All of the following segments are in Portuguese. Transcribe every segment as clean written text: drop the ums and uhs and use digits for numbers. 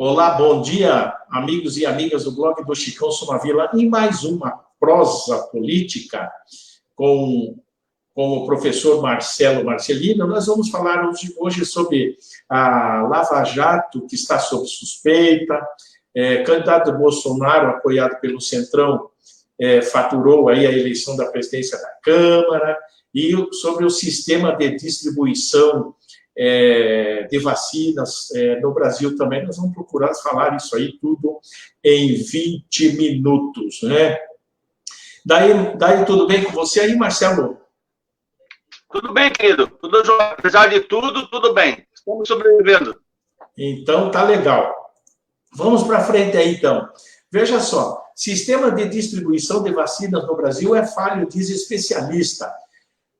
Olá, bom dia, amigos e amigas do blog do Chicão Somavila, em mais uma prosa política com o professor Marcelo Marcelino. Nós vamos falar hoje sobre a Lava Jato, que está sob suspeita, candidato Bolsonaro, apoiado pelo Centrão, faturou aí a eleição da presidência da Câmara, e sobre o sistema de distribuição de vacinas no Brasil também. Nós vamos procurar falar isso aí tudo em 20 minutos, né? Daí tudo bem com você aí, Marcelo? Tudo bem, querido. Tudo jóia. Apesar de tudo, tudo bem. Estamos sobrevivendo. Então, tá legal. Vamos para frente aí, então. Veja só, sistema de distribuição de vacinas no Brasil é falho, diz especialista.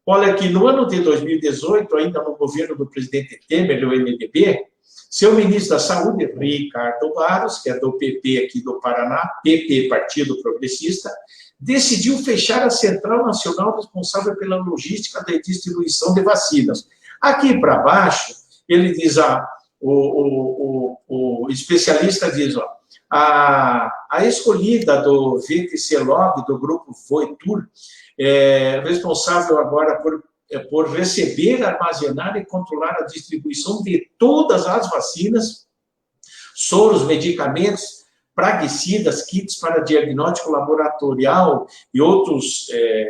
Olha que no ano de 2018, ainda no governo do presidente Temer, do MDB, seu ministro da Saúde, Ricardo Barros, que é do PP aqui do Paraná, PP, Partido Progressista, decidiu fechar a Central Nacional responsável pela logística da distribuição de vacinas. Aqui para baixo, ele diz, o especialista diz, a escolhida do VTC Log, do grupo Voitur, responsável agora por receber, armazenar e controlar a distribuição de todas as vacinas, soros, medicamentos, praguicidas, kits para diagnóstico laboratorial e outros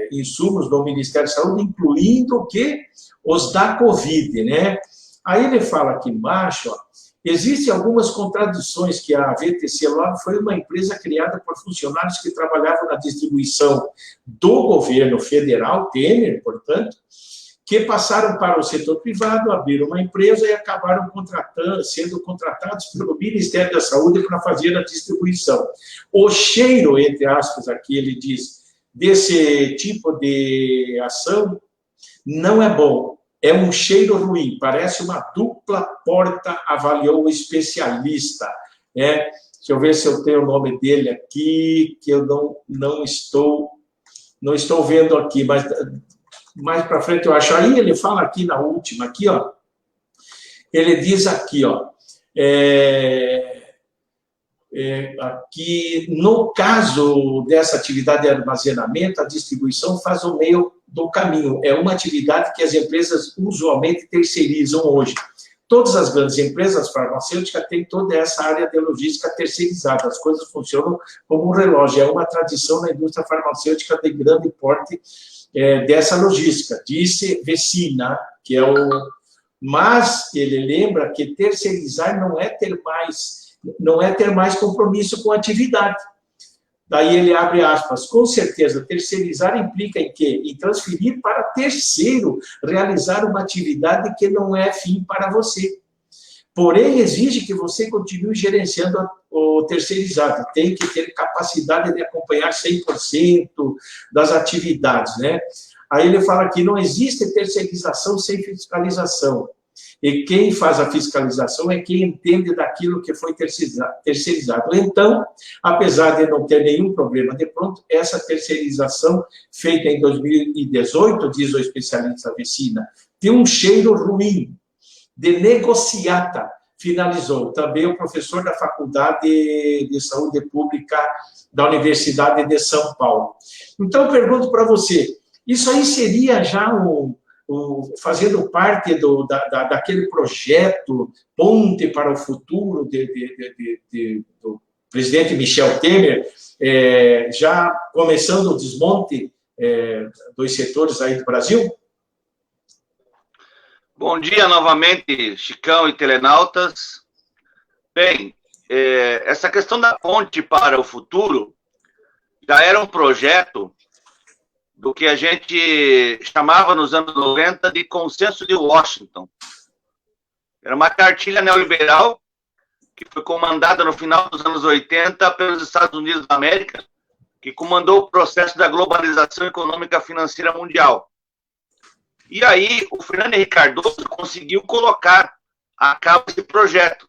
insumos do Ministério da Saúde, incluindo o quê? Os da Covid, né? Aí ele fala aqui embaixo, existem algumas contradições, que a VTC Log foi uma empresa criada por funcionários que trabalhavam na distribuição do governo federal, Temer, portanto, que passaram para o setor privado, abriram uma empresa e acabaram sendo contratados pelo Ministério da Saúde para fazer a distribuição. O cheiro, entre aspas, aqui ele diz, desse tipo de ação não é bom. É um cheiro ruim, parece uma dupla porta, avaliou o especialista. Deixa eu ver se eu tenho o nome dele aqui, que eu não estou vendo aqui, mas mais para frente eu acho. Aí ele fala aqui na última, aqui, ó, ele diz aqui, ó, aqui, no caso dessa atividade de armazenamento, a distribuição faz o meio do caminho. É uma atividade que as empresas usualmente terceirizam hoje. Todas as grandes empresas farmacêuticas têm toda essa área de logística terceirizada. As coisas funcionam como um relógio. É uma tradição na indústria farmacêutica de grande porte dessa logística. Disse Vecina, que é o... Mas ele lembra que terceirizar não é ter mais compromisso com a atividade. Daí ele abre aspas, com certeza, terceirizar implica em quê? Em transferir para terceiro, realizar uma atividade que não é fim para você. Porém, exige que você continue gerenciando o terceirizado, tem que ter capacidade de acompanhar 100% das atividades, né? Aí ele fala que não existe terceirização sem fiscalização. E quem faz a fiscalização é quem entende daquilo que foi terceirizado. Então, apesar de não ter nenhum problema de pronto, essa terceirização feita em 2018, diz o especialista Vecina, tem um cheiro ruim, de negociata, finalizou. Também o professor da Faculdade de Saúde Pública da Universidade de São Paulo. Então, eu pergunto para você, isso aí seria já fazendo parte daquele projeto Ponte para o Futuro do presidente Michel Temer, já começando o desmonte dos setores aí do Brasil? Bom dia novamente, Chicão e telenautas. Bem, essa questão da Ponte para o Futuro já era um projeto do que a gente chamava nos anos 90 de Consenso de Washington. Era uma cartilha neoliberal que foi comandada no final dos anos 80 pelos Estados Unidos da América, que comandou o processo da globalização econômica financeira mundial. E aí o Fernando Henrique Cardoso conseguiu colocar a cabo esse projeto,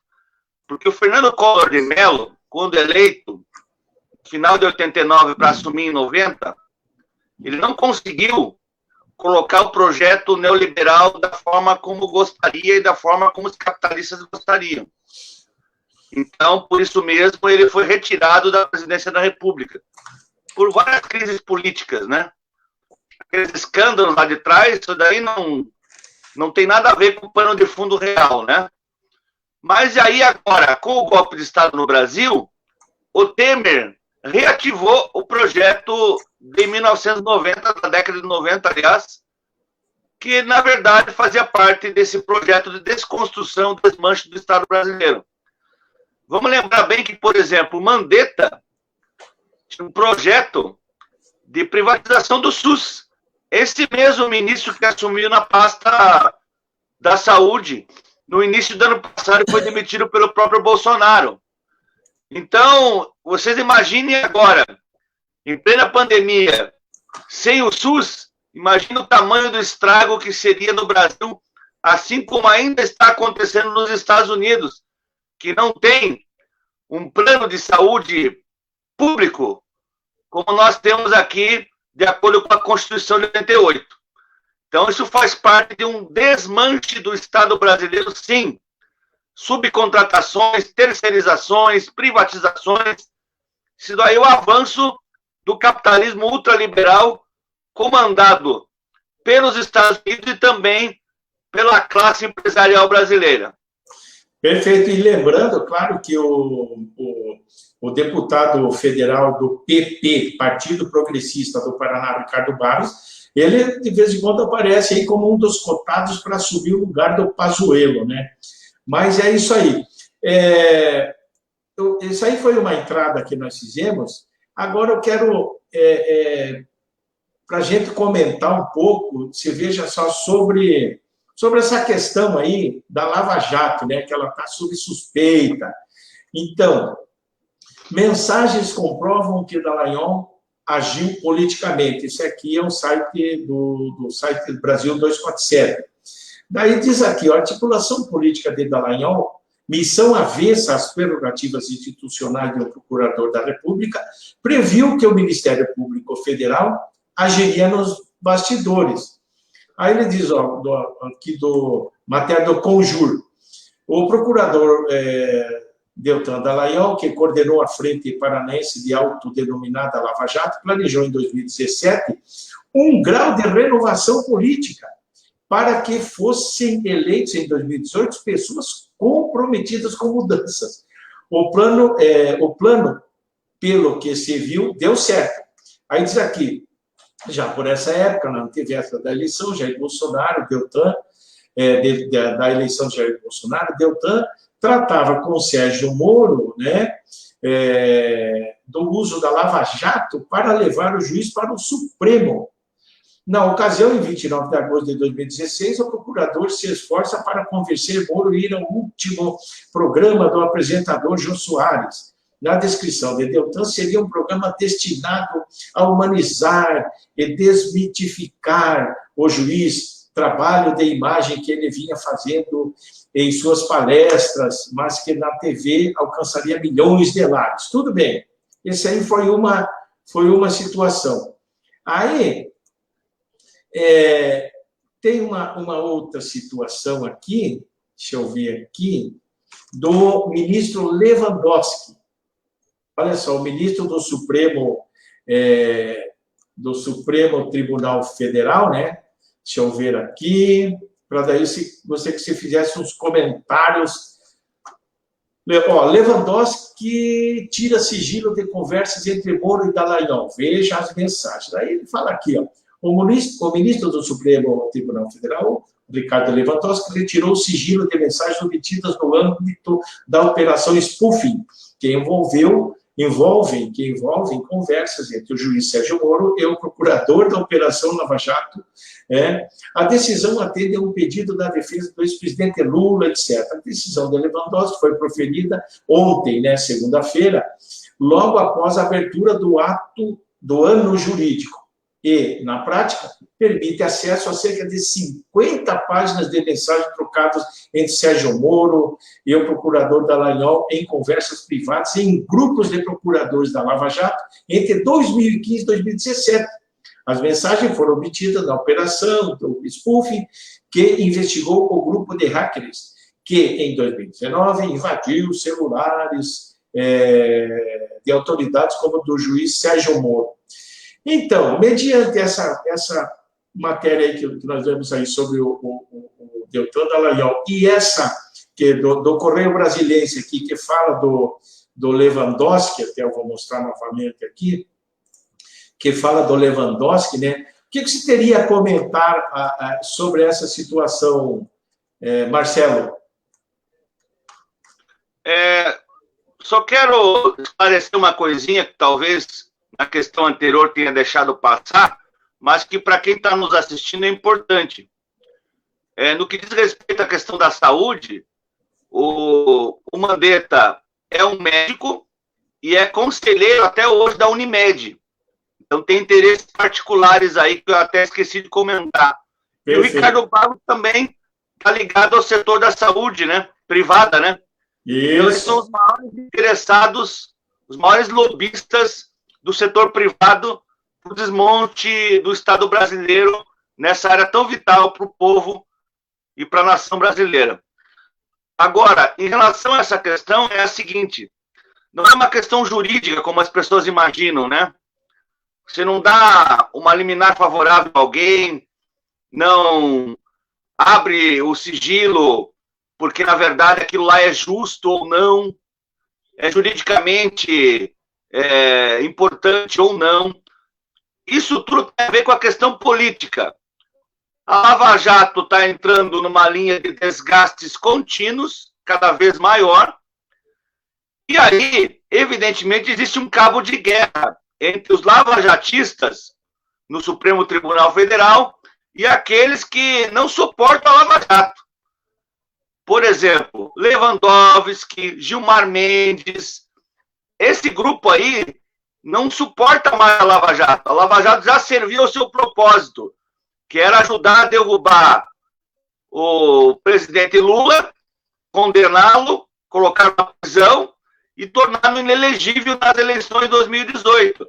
porque o Fernando Collor de Mello, quando eleito, no final de 89 para assumir em 90, ele não conseguiu colocar o projeto neoliberal da forma como gostaria e da forma como os capitalistas gostariam. Então, por isso mesmo, ele foi retirado da presidência da República, por várias crises políticas, né? Aqueles escândalos lá de trás, isso daí não tem nada a ver com o pano de fundo real, né? Mas aí agora, com o golpe de Estado no Brasil, o Temer reativou o projeto de 1990, da década de 90, aliás, que, na verdade, fazia parte desse projeto de desconstrução, desmanche do Estado brasileiro. Vamos lembrar bem que, por exemplo, Mandetta tinha um projeto de privatização do SUS. Esse mesmo ministro que assumiu na pasta da saúde no início do ano passado foi demitido pelo próprio Bolsonaro. Então, vocês imaginem agora, em plena pandemia, sem o SUS, imagine o tamanho do estrago que seria no Brasil, assim como ainda está acontecendo nos Estados Unidos, que não tem um plano de saúde público, como nós temos aqui, de acordo com a Constituição de 88. Então, isso faz parte de um desmanche do Estado brasileiro, sim. Subcontratações, terceirizações, privatizações. Isso daí é o avanço do capitalismo ultraliberal comandado pelos Estados Unidos e também pela classe empresarial brasileira. Perfeito. E lembrando, claro, que o deputado federal do PP, Partido Progressista do Paraná, Ricardo Barros, ele, de vez em quando, aparece aí como um dos cotados para assumir o lugar do Pazuello, né? Mas é isso aí. Isso aí foi uma entrada que nós fizemos. Agora eu quero, para a gente comentar um pouco, você veja só sobre essa questão aí da Lava Jato, né? Que ela está sob suspeita. Então, mensagens comprovam que Dallagnol agiu politicamente. Esse aqui é um site do site Brasil 247. Daí diz aqui, a articulação política de Dallagnol, missão avessa às prerrogativas institucionais do procurador da República, previu que o Ministério Público Federal agiria nos bastidores. Aí ele diz, aqui do matéria do Conjur, o procurador Deltan Dallagnol, que coordenou a Frente Paranaense de autodenominada Lava Jato, planejou em 2017 um grau de renovação política para que fossem eleitos em 2018 pessoas comprometidas com mudanças. O plano, pelo que se viu, deu certo. Aí diz aqui, já por essa época, na antevéspera da eleição, Jair Bolsonaro, Deltan, da eleição de Jair Bolsonaro, Deltan tratava com Sérgio Moro, né, do uso da Lava Jato para levar o juiz para o Supremo. Na ocasião, em 29 de agosto de 2016, o procurador se esforça para convencer Moro a ir ao último programa do apresentador Jô Soares. Na descrição de Deltan, seria um programa destinado a humanizar e desmitificar o juiz, trabalho de imagem que ele vinha fazendo em suas palestras, mas que na TV alcançaria milhões de likes. Tudo bem, esse aí foi uma situação. Aí, tem uma outra situação aqui, deixa eu ver aqui, do ministro Lewandowski. Olha só, o ministro do Supremo Tribunal Federal, né? Deixa eu ver aqui, para daí você que você fizesse uns comentários. Lewandowski tira sigilo de conversas entre Moro e Dallagnol. Veja as mensagens. Daí ele fala aqui, o ministro do Supremo Tribunal Federal, Ricardo Lewandowski, retirou o sigilo de mensagens obtidas no âmbito da operação spoofing, que envolvem conversas entre o juiz Sérgio Moro e o procurador da Operação Lava Jato. A decisão atende a um pedido da defesa do ex-presidente Lula, etc. A decisão de Lewandowski foi proferida ontem, né, segunda-feira, logo após a abertura do ato do ano jurídico. E, na prática, permite acesso a cerca de 50 páginas de mensagens trocadas entre Sérgio Moro e o procurador Dallagnol em conversas privadas em grupos de procuradores da Lava Jato entre 2015 e 2017. As mensagens foram obtidas na operação do spoofing, que investigou o grupo de hackers que em 2019 invadiu celulares de autoridades como do juiz Sérgio Moro. Então, mediante essa matéria aí que nós vemos aí sobre o Deltan Dallagnol e essa que do Correio Brasiliense aqui, que fala do Lewandowski, até eu vou mostrar novamente aqui, que fala do Lewandowski, né? O que você teria a comentar sobre essa situação, Marcelo? Só quero esclarecer uma coisinha que talvez na questão anterior tenha deixado passar, mas que para quem está nos assistindo é importante. No que diz respeito à questão da saúde, o Mandetta é um médico e é conselheiro até hoje da Unimed. Então tem interesses particulares aí que eu até esqueci de comentar. Perfeito. E o Ricardo Barros também está ligado ao setor da saúde, né? Privada, né? Isso. Então, eles são os maiores interessados, os maiores lobistas do setor privado para o desmonte do Estado brasileiro nessa área tão vital para o povo e para a nação brasileira. Agora, em relação a essa questão, é a seguinte: não é uma questão jurídica, como as pessoas imaginam, né? Você não dá uma liminar favorável a alguém, não abre o sigilo porque, na verdade, aquilo lá é justo ou não, é juridicamente importante ou não. Isso tudo tem a ver com a questão política. A Lava Jato está entrando numa linha de desgastes contínuos, cada vez maior, e aí, evidentemente, existe um cabo de guerra entre os lavajatistas no Supremo Tribunal Federal e aqueles que não suportam a Lava Jato. Por exemplo, Lewandowski, Gilmar Mendes, esse grupo aí não suporta mais a Lava Jato. A Lava Jato já serviu ao seu propósito, que era ajudar a derrubar o presidente Lula, condená-lo, colocar na prisão e torná-lo inelegível nas eleições de 2018.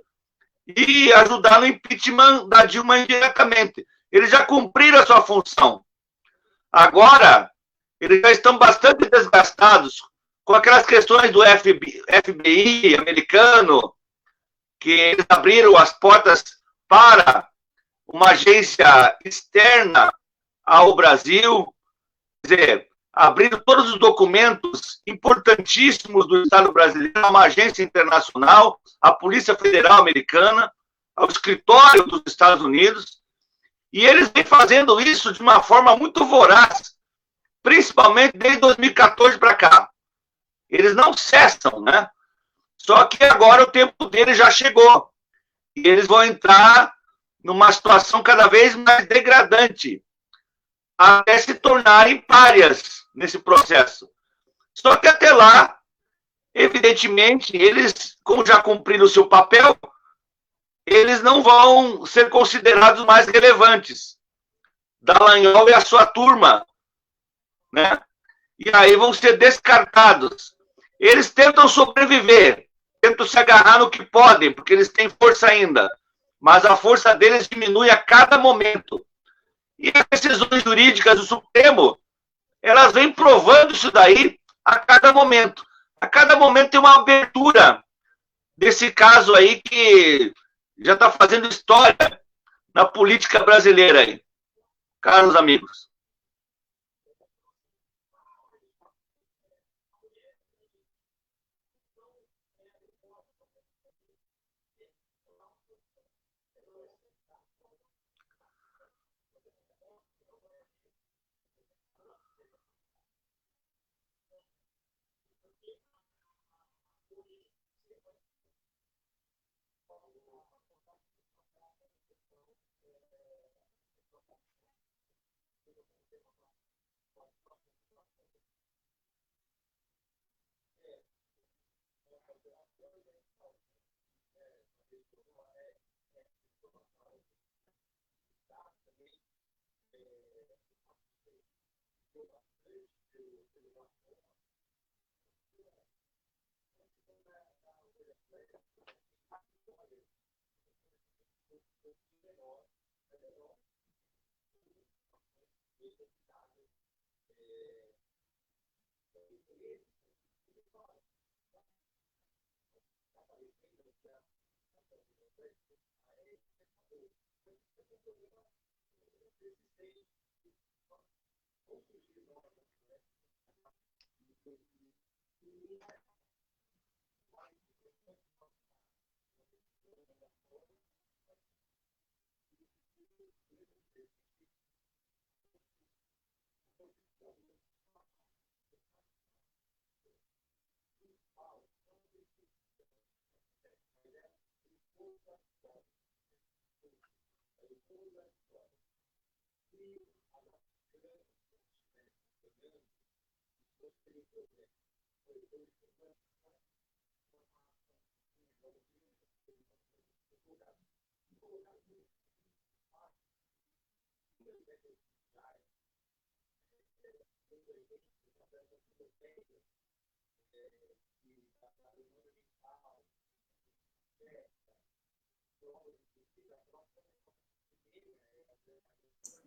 E ajudar no impeachment da Dilma indiretamente. Eles já cumpriram a sua função. Agora, eles já estão bastante desgastados com aquelas questões do FBI americano, que eles abriram as portas para uma agência externa ao Brasil, quer dizer, abriram todos os documentos importantíssimos do Estado brasileiro a uma agência internacional, à Polícia Federal Americana, ao escritório dos Estados Unidos, e eles vêm fazendo isso de uma forma muito voraz, principalmente desde 2014 para cá. Eles não cessam, né? Só que agora o tempo deles já chegou. E eles vão entrar numa situação cada vez mais degradante, até se tornarem párias nesse processo. Só que até lá, evidentemente, eles, como já cumpriram o seu papel, eles não vão ser considerados mais relevantes. Dallagnol e a sua turma, né? E aí vão ser descartados. Eles tentam sobreviver, tentam se agarrar no que podem, porque eles têm força ainda, mas a força deles diminui a cada momento. E as decisões jurídicas do Supremo, elas vêm provando isso daí a cada momento. A cada momento tem uma abertura desse caso aí que já está fazendo história na política brasileira aí, caros amigos.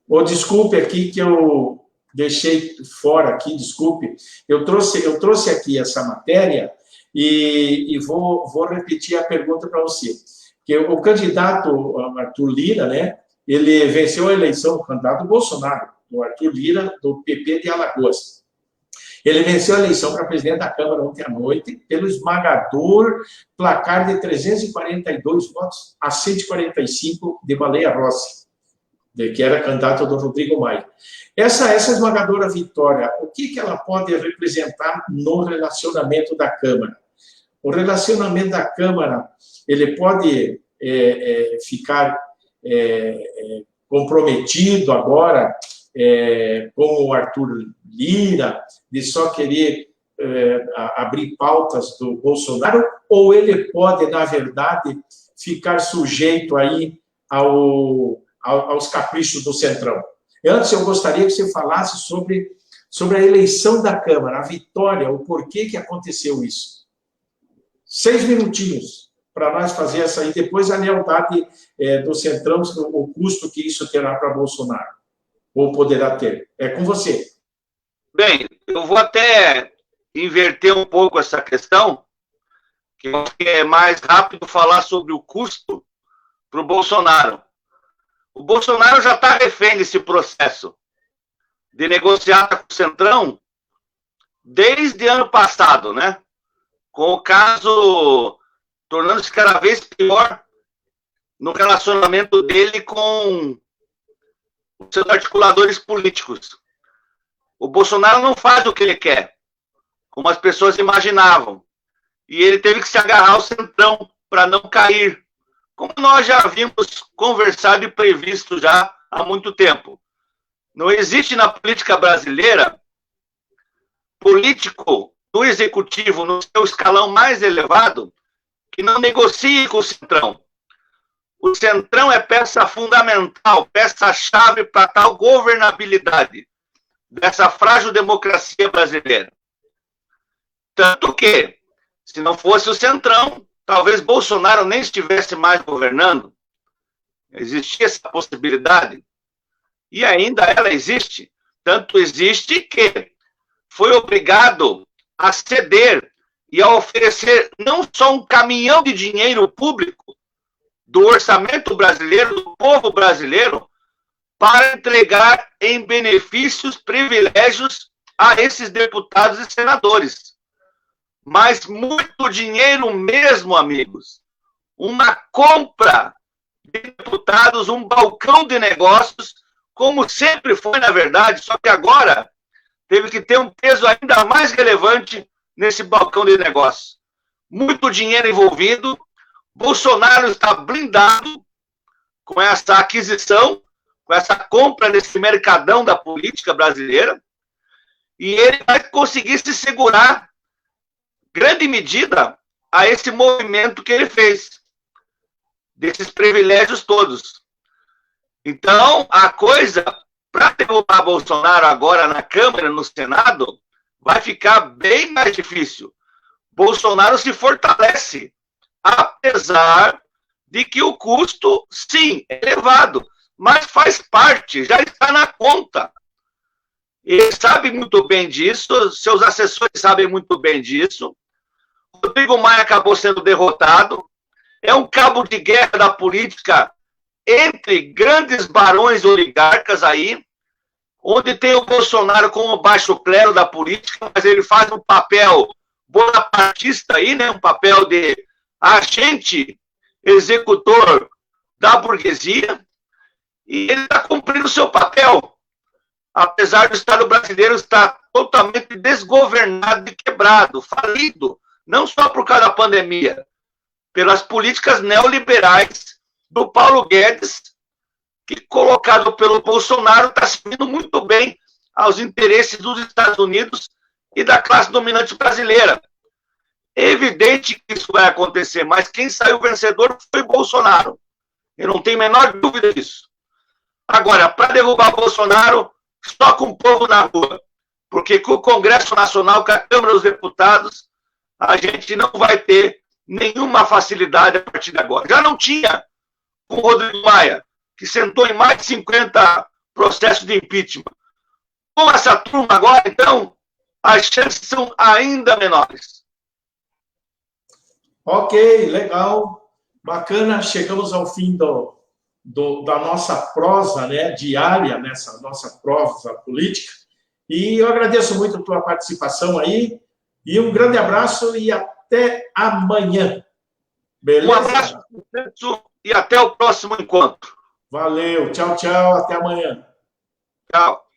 Ou desculpe aqui que eu deixei fora aqui, desculpe. Eu trouxe aqui essa matéria e vou repetir a pergunta para você. Que o candidato Arthur Lira, né, ele venceu a eleição, o candidato Bolsonaro, o Arthur Lira, do PP de Alagoas. Ele venceu a eleição para presidente da Câmara ontem à noite pelo esmagador placar de 342 votos a 145 de Baleia Rossi, que era candidato do Rodrigo Maia. Essa esmagadora vitória, o que ela pode representar no relacionamento da Câmara? O relacionamento da Câmara, ele pode ficar comprometido agora com o Arthur Lira, de só querer abrir pautas do Bolsonaro, ou ele pode, na verdade, ficar sujeito aí aos caprichos do Centrão? Antes, eu gostaria que você falasse sobre a eleição da Câmara, a vitória, o porquê que aconteceu isso. 6 minutinhos para nós fazer essa aí, depois a lealdade do Centrão, o custo que isso terá para Bolsonaro, ou poderá ter. É com você. Bem, eu vou até inverter um pouco essa questão, que eu acho que é mais rápido falar sobre o custo para o Bolsonaro. O Bolsonaro já está refém desse processo de negociar com o Centrão desde ano passado, né? Com o caso tornando-se cada vez pior no relacionamento dele com os seus articuladores políticos. O Bolsonaro não faz o que ele quer, como as pessoas imaginavam. E ele teve que se agarrar ao Centrão para não cair, como nós já havíamos conversado e previsto já há muito tempo. Não existe na política brasileira político do executivo, no seu escalão mais elevado, que não negocie com o Centrão. O Centrão é peça fundamental, peça-chave para tal governabilidade dessa frágil democracia brasileira. Tanto que, se não fosse o Centrão, talvez Bolsonaro nem estivesse mais governando. Existia essa possibilidade. E ainda ela existe. Tanto existe que foi obrigado a ceder e a oferecer não só um caminhão de dinheiro público do orçamento brasileiro, do povo brasileiro, para entregar em benefícios, privilégios a esses deputados e senadores. Mas muito dinheiro mesmo, amigos. Uma compra de deputados, um balcão de negócios, como sempre foi, na verdade, só que agora teve que ter um peso ainda mais relevante nesse balcão de negócios. Muito dinheiro envolvido. Bolsonaro está blindado com essa aquisição, com essa compra nesse mercadão da política brasileira, e ele vai conseguir se segurar, grande medida, a esse movimento que ele fez, desses privilégios todos. Então, a coisa, para derrubar Bolsonaro agora na Câmara, no Senado, vai ficar bem mais difícil. Bolsonaro se fortalece, apesar de que o custo, sim, é elevado, mas faz parte, já está na conta. Ele sabe muito bem disso, seus assessores sabem muito bem disso. Rodrigo Maia acabou sendo derrotado. É um cabo de guerra da política entre grandes barões oligarcas aí, onde tem o Bolsonaro como baixo clero da política, mas ele faz um papel bonapartista aí, né? Um papel de agente executor da burguesia, e ele está cumprindo o seu papel, apesar do Estado brasileiro estar totalmente desgovernado e quebrado, falido, não só por causa da pandemia, pelas políticas neoliberais do Paulo Guedes, que, colocado pelo Bolsonaro, está servindo muito bem aos interesses dos Estados Unidos e da classe dominante brasileira. É evidente que isso vai acontecer, mas quem saiu vencedor foi Bolsonaro. Eu não tenho a menor dúvida disso. Agora, para derrubar Bolsonaro, só com o povo na rua, porque com o Congresso Nacional, com a Câmara dos Deputados, a gente não vai ter nenhuma facilidade a partir de agora. Já não tinha com o Rodrigo Maia, que sentou em mais de 50 processos de impeachment. Com essa turma agora, então, as chances são ainda menores. Ok, legal, bacana. Chegamos ao fim da nossa prosa, né, diária, nessa nossa prosa política. E eu agradeço muito a tua participação aí. E um grande abraço e até amanhã. Beleza? Um abraço e até o próximo encontro. Valeu, tchau, tchau, até amanhã. Tchau.